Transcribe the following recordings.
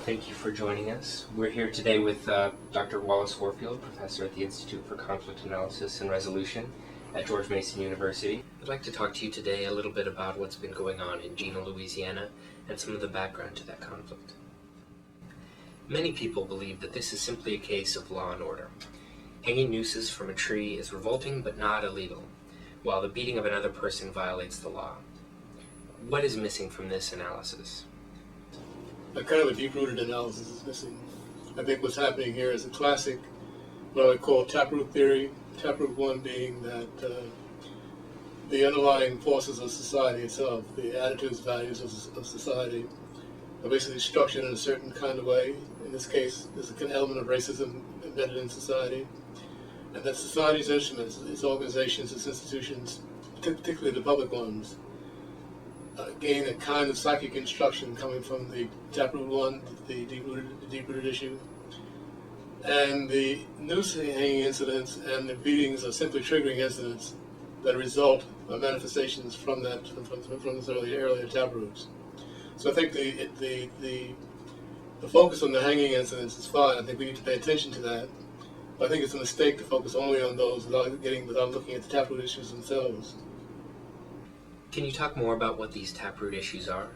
Thank you for joining us. We're here today with Dr. Wallace Warfield, professor at the Institute for Conflict Analysis and Resolution at George Mason University. I'd like to talk to you today a little bit about what's been going on in Jena, Louisiana, and some of the background to that conflict. Many people believe that this is simply a case of law and order. Hanging nooses from a tree is revolting but not illegal, while the beating of another person violates the law. What is missing from this analysis? A kind of a deep-rooted analysis is missing. I think what's happening here is a classic, what I would call Taproot theory. Taproot 1 being that the underlying forces of society itself, the attitudes, values of society, are basically structured in a certain kind of way. In this case, there's an element of racism embedded in society. And that society's instruments, its organizations, its institutions, particularly the public ones, gain a kind of psychic instruction coming from the Taproot 1, the deep-rooted issue. And the noose hanging incidents and the beatings are simply triggering incidents that result of manifestations from those earlier Taproots. So I think the focus on the hanging incidents is fine. I think we need to pay attention to that. But I think it's a mistake to focus only on those without looking at the Taproot issues themselves. Can you talk more about what these Taproot issues are?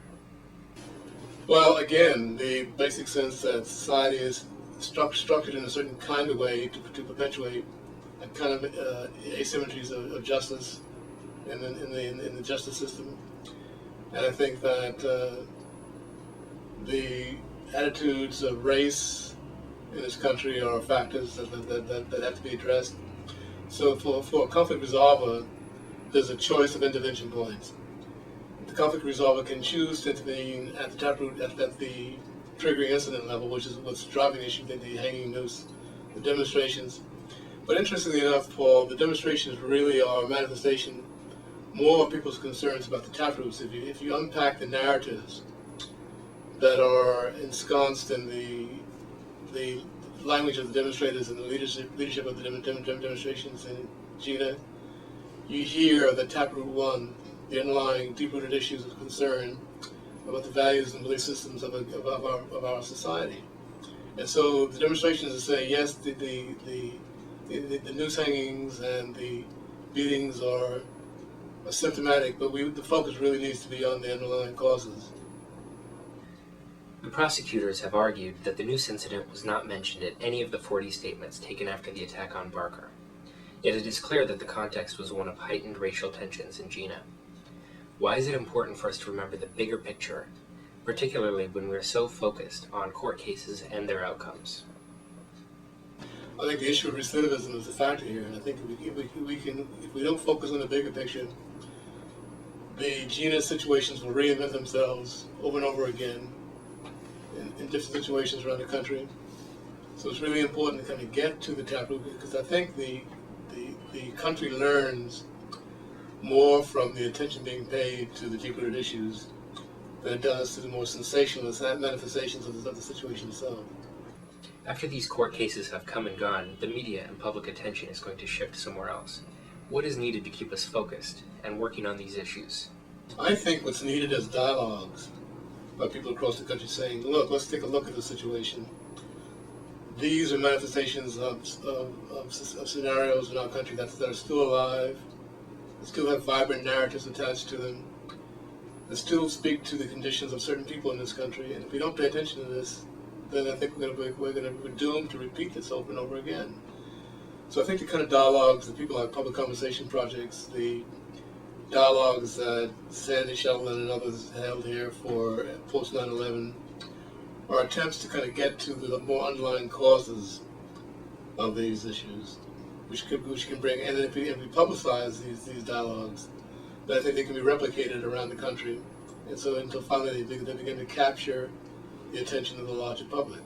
Well, again, the basic sense that society is structured in a certain kind of way to perpetuate a kind of asymmetries of justice in the justice system. And I think that the attitudes of race in this country are factors that have to be addressed. So for a conflict resolver, there's a choice of intervention points. The conflict resolver can choose to intervene at the Taproot, at the triggering incident level, which is what's driving the issue, the hanging noose, the demonstrations. But interestingly enough, Paul, the demonstrations really are a manifestation more of people's concerns about the Taproots. If you unpack the narratives that are ensconced in the language of the demonstrators and the leadership of the demonstrations in Jena, you hear the Taproot 1, the underlying deep-rooted issues of concern about the values and belief systems of our society. And so the demonstrations are saying, yes, the noose hangings and the beatings are symptomatic, but the focus really needs to be on the underlying causes. The prosecutors have argued that the noose incident was not mentioned in any of the 40 statements taken after the attack on Barker. Yet it is clear that the context was one of heightened racial tensions in Jena. Why is it important for us to remember the bigger picture, particularly when we're so focused on court cases and their outcomes? I think the issue of recidivism is a factor here, and I think if we don't focus on the bigger picture, the Jena situations will reinvent themselves over and over again in different situations around the country. So it's really important to kind of get to the Taproot, because I think the country learns more from the attention being paid to the deep-rooted issues than it does to the more sensationalist manifestations of the situation itself. After these court cases have come and gone, the media and public attention is going to shift somewhere else. What is needed to keep us focused and working on these issues? I think what's needed is dialogues by people across the country saying, look, let's take a look at the situation. These are manifestations of scenarios in our country that are still alive, that still have vibrant narratives attached to them, that still speak to the conditions of certain people in this country. And if we don't pay attention to this, then I think we're doomed to repeat this over and over again. So I think the kind of dialogues that people like public conversation projects, the dialogues that Sandy Sheldon and others held here for post 9/11, are attempts to kind of get to the more underlying causes of these issues, which can bring, and if we publicize these dialogues, then I think they can be replicated around the country, and so until finally they begin to capture the attention of the larger public.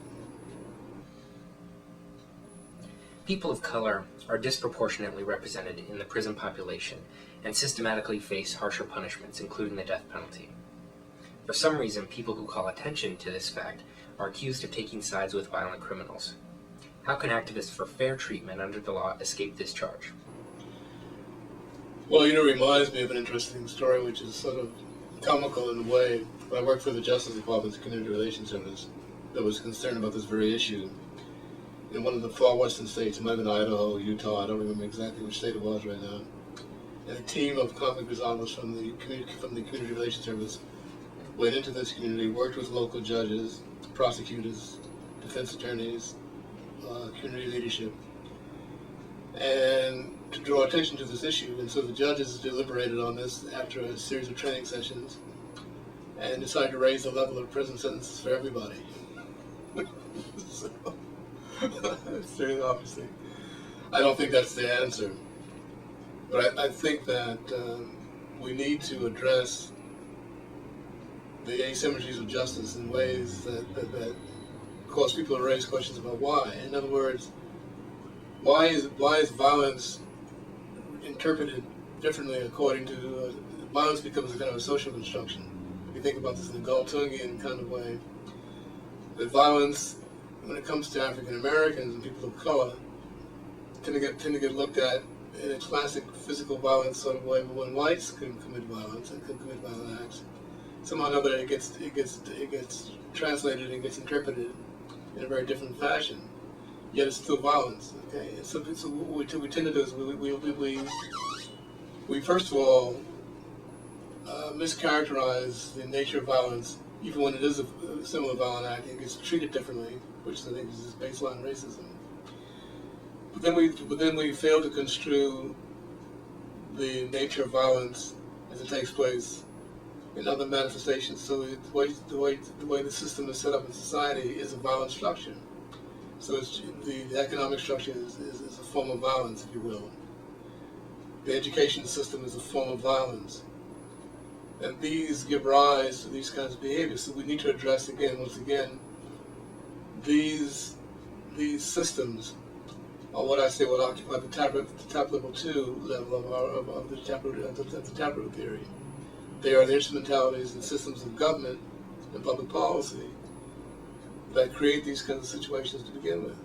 People of color are disproportionately represented in the prison population and systematically face harsher punishments, including the death penalty. For some reason, people who call attention to this fact are accused of taking sides with violent criminals. How can activists for fair treatment under the law escape this charge? Well, it reminds me of an interesting story, which is sort of comical in a way. I worked for the Justice Department's Community Relations Service, that was concerned about this very issue. In one of the far western states, it might have been Idaho, Utah, I don't remember exactly which state it was right now. And a team of conflict resolvers from the Community Relations Service went into this community, worked with local judges, prosecutors, defense attorneys, community leadership, and to draw attention to this issue. And so the judges deliberated on this after a series of training sessions and decided to raise the level of prison sentences for everybody. So, obviously, I don't think that's the answer. But I think that we need to address the asymmetries of justice in ways that cause people to raise questions about why. In other words, why is violence interpreted differently according to violence becomes a kind of a social construction. If you think about this in a Galtungian kind of way, that violence, when it comes to African Americans and people of color, tend to get looked at in a classic physical violence sort of way, but when whites can commit violence and can commit violent acts, somehow or another it gets translated and gets interpreted in a very different fashion. Yet it's still violence. Okay, and so what we tend to do is we first of all mischaracterize the nature of violence, even when it is a similar violent act. It gets treated differently, which I think is baseline racism. But then we fail to construe the nature of violence as it takes place in other manifestations. So the way the system is set up in society is a violent structure. So the economic structure is a form of violence, if you will. The education system is a form of violence. And these give rise to these kinds of behaviors. So we need to address once again, these systems are what I say will occupy the top level 2 level of the Taproot theory. They are the instrumentalities and systems of government and public policy that create these kinds of situations to begin with.